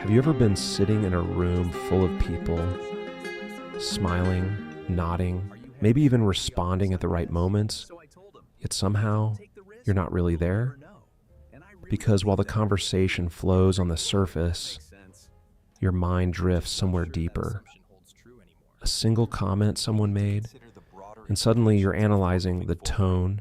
Have you ever been sitting in a room full of people, smiling, nodding, maybe even responding at the right moments, yet somehow you're not really there? Because while the conversation flows on the surface, your mind drifts somewhere deeper. A single comment someone made, and suddenly you're analyzing the tone,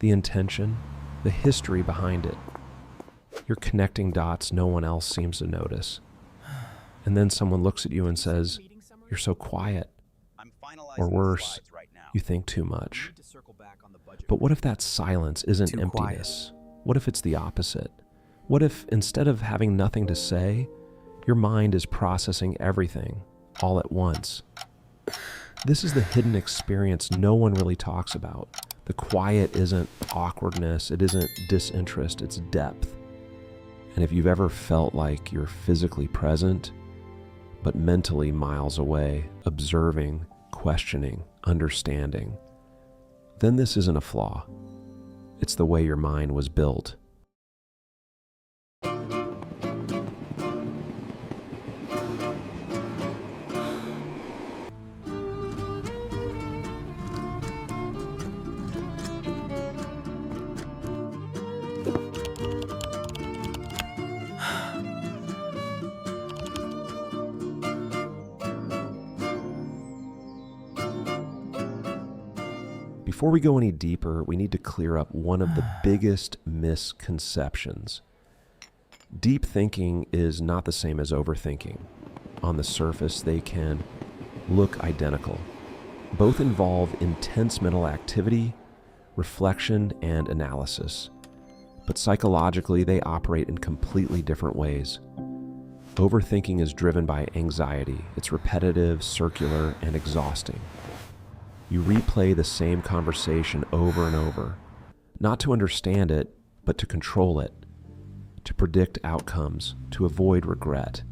the intention, the history behind it. You're connecting dots no one else seems to notice. And then someone looks at you and says, "You're so quiet." Or worse, "You think too much." But what if that silence isn't emptiness? What if it's the opposite? What if instead of having nothing to say, your mind is processing everything all at once? This is the hidden experience no one really talks about. The quiet isn't awkwardness, it isn't disinterest, it's depth. And if you've ever felt like you're physically present, but mentally miles away, observing, questioning, understanding, then this isn't a flaw. It's the way your mind was built. Before we go any deeper, we need to clear up one of the biggest misconceptions. Deep thinking is not the same as overthinking. On the surface, they can look identical. Both involve intense mental activity, reflection, and analysis. But psychologically, they operate in completely different ways. Overthinking is driven by anxiety. It's repetitive, circular, and exhausting. You replay the same conversation over and over, not to understand it, but to control it, to predict outcomes, to avoid regret.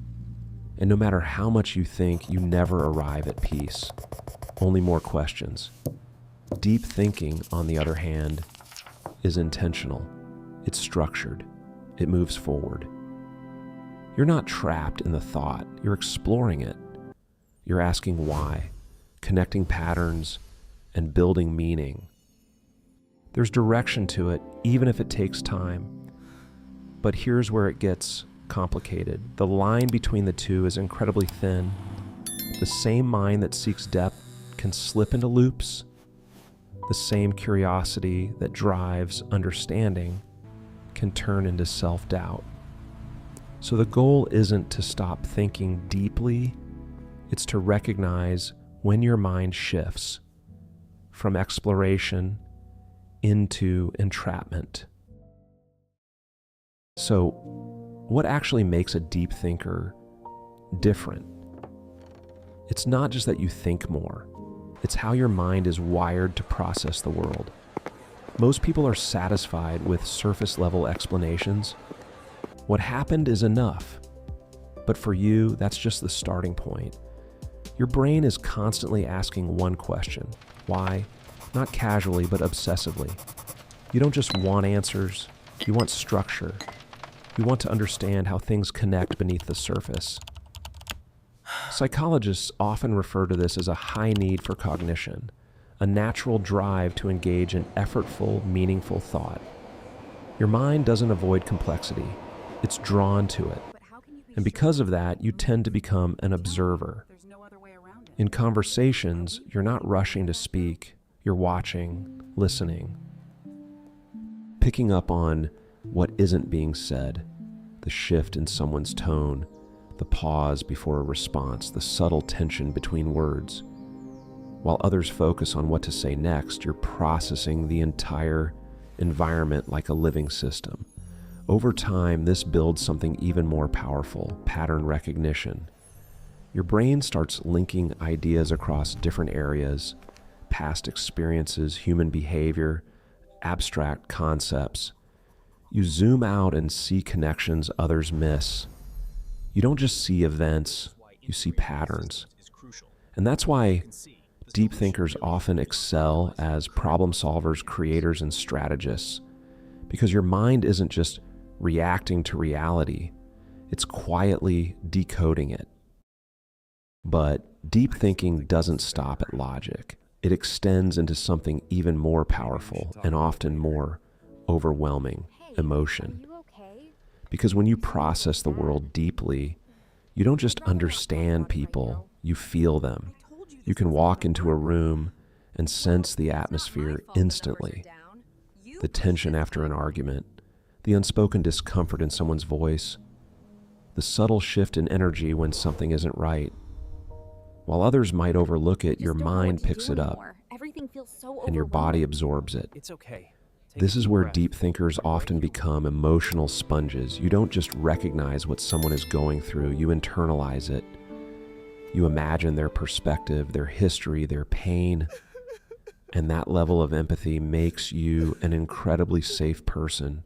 And no matter how much you think, you never arrive at peace, only more questions. Deep thinking, on the other hand, is intentional. It's structured. It moves forward. You're not trapped in the thought. You're exploring it. You're asking why, connecting patterns, and building meaning. There's direction to it, even if it takes time. But here's where it gets complicated. The line between the two is incredibly thin. The same mind that seeks depth can slip into loops. The same curiosity that drives understanding can turn into self-doubt. So the goal isn't to stop thinking deeply, it's to recognize when your mind shifts from exploration into entrapment. So, what actually makes a deep thinker different? It's not just that you think more, it's how your mind is wired to process the world. Most people are satisfied with surface-level explanations. What happened is enough. But for you, that's just the starting point. Your brain is constantly asking one question. Why? Not casually, but obsessively. You don't just want answers, you want structure. You want to understand how things connect beneath the surface. Psychologists often refer to this as a high need for cognition, a natural drive to engage in effortful, meaningful thought. Your mind doesn't avoid complexity, it's drawn to it. And because of that, you tend to become an observer. In conversations, you're not rushing to speak, you're watching, listening, picking up on what isn't being said, the shift in someone's tone, the pause before a response, the subtle tension between words. While others focus on what to say next, you're processing the entire environment like a living system. Over time, this builds something even more powerful, pattern recognition. Your brain starts linking ideas across different areas, past experiences, human behavior, abstract concepts. You zoom out and see connections others miss. You don't just see events, you see patterns. And that's why deep thinkers often excel as problem solvers, creators, and strategists. Because your mind isn't just reacting to reality, It's quietly decoding it. But deep thinking doesn't stop at logic. It extends into something even more powerful and often more overwhelming: emotion. Because when you process the world deeply, you don't just understand people, you feel them. You can walk into a room and sense the atmosphere instantly. The tension after an argument, the unspoken discomfort in someone's voice, the subtle shift in energy when something isn't right. While others might overlook it, your mind picks it up, and your body absorbs it. It's okay. This is where deep thinkers often become emotional sponges. You don't just recognize what someone is going through, you internalize it. You imagine their perspective, their history, their pain, and that level of empathy makes you an incredibly safe person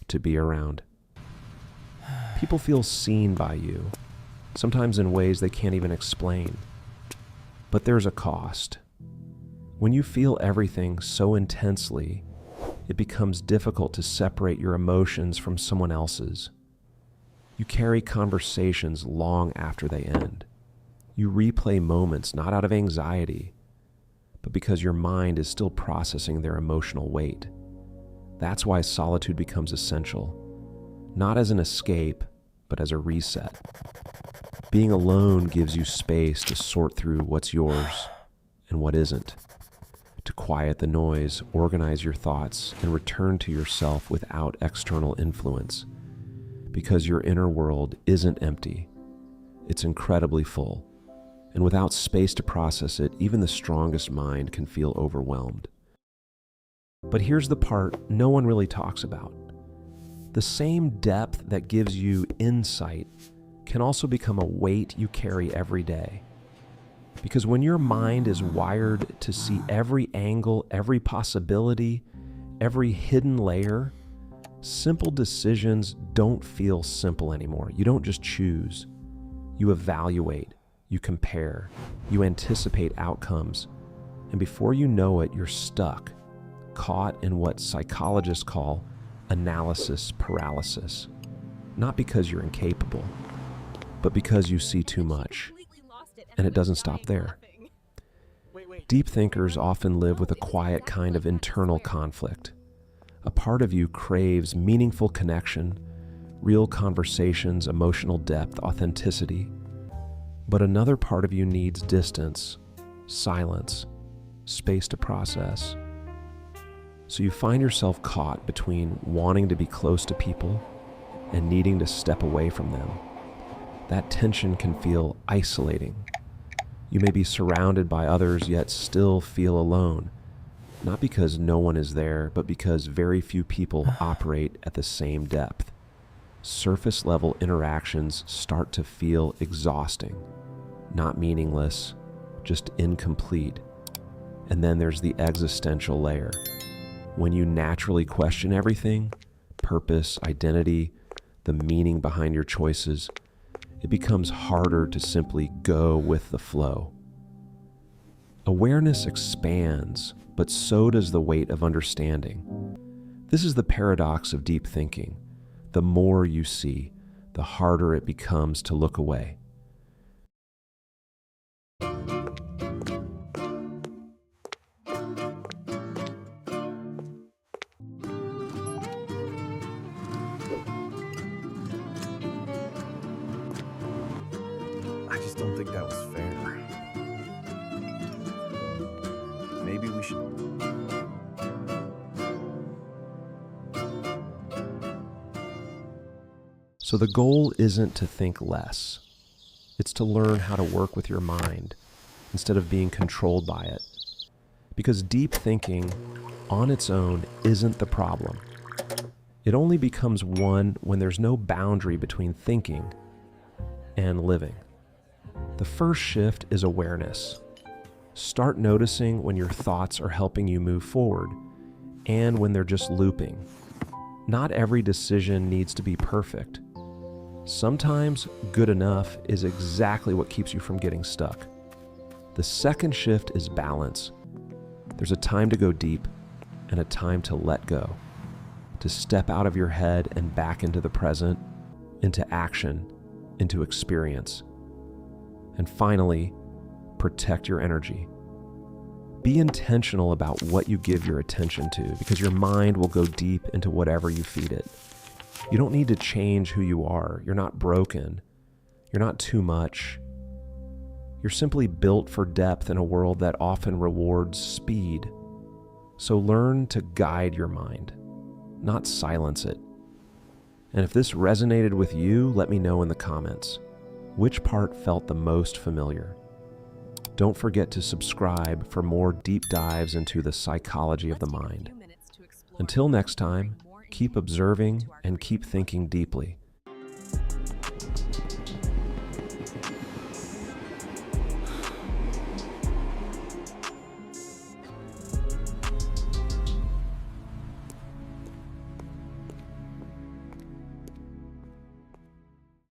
to be around. People feel seen by you, sometimes in ways they can't even explain. But there's a cost. When you feel everything so intensely, it becomes difficult to separate your emotions from someone else's. You carry conversations long after they end. You replay moments not out of anxiety, but because your mind is still processing their emotional weight. That's why solitude becomes essential, not as an escape, but as a reset. Being alone gives you space to sort through what's yours and what isn't, to quiet the noise, organize your thoughts, and return to yourself without external influence. Because your inner world isn't empty, it's incredibly full. And without space to process it, even the strongest mind can feel overwhelmed. But here's the part no one really talks about. The same depth that gives you insight can also become a weight you carry every day. Because when your mind is wired to see every angle, every possibility, every hidden layer, simple decisions don't feel simple anymore. You don't just choose. You evaluate, you compare, you anticipate outcomes, and before you know it, you're stuck, caught in what psychologists call analysis paralysis. Not because you're incapable, but because you see too much. And it doesn't stop there. Deep thinkers often live with a quiet kind of internal conflict. A part of you craves meaningful connection, real conversations, emotional depth, authenticity. But another part of you needs distance, silence, space to process. So you find yourself caught between wanting to be close to people and needing to step away from them. That tension can feel isolating. You may be surrounded by others, yet still feel alone. Not because no one is there, but because very few people operate at the same depth. Surface level interactions start to feel exhausting, not meaningless, just incomplete. And then there's the existential layer. When you naturally question everything, purpose, identity, the meaning behind your choices, it becomes harder to simply go with the flow. Awareness expands, but so does the weight of understanding. This is the paradox of deep thinking. The more you see, the harder it becomes to look away. I just don't think that was fair. Maybe we should... So the goal isn't to think less. It's to learn how to work with your mind instead of being controlled by it. Because deep thinking on its own isn't the problem. It only becomes one when there's no boundary between thinking and living. The first shift is awareness. Start noticing when your thoughts are helping you move forward and when they're just looping. Not every decision needs to be perfect. Sometimes good enough is exactly what keeps you from getting stuck. The second shift is balance. There's a time to go deep and a time to let go, to step out of your head and back into the present, into action, into experience. And finally, protect your energy. Be intentional about what you give your attention to, because your mind will go deep into whatever you feed it. You don't need to change who you are. You're not broken. You're not too much. You're simply built for depth in a world that often rewards speed. So learn to guide your mind, not silence it. And if this resonated with you, let me know in the comments. Which part felt the most familiar? Don't forget to subscribe for more deep dives into the psychology of the mind. Until next time, keep observing and keep thinking deeply.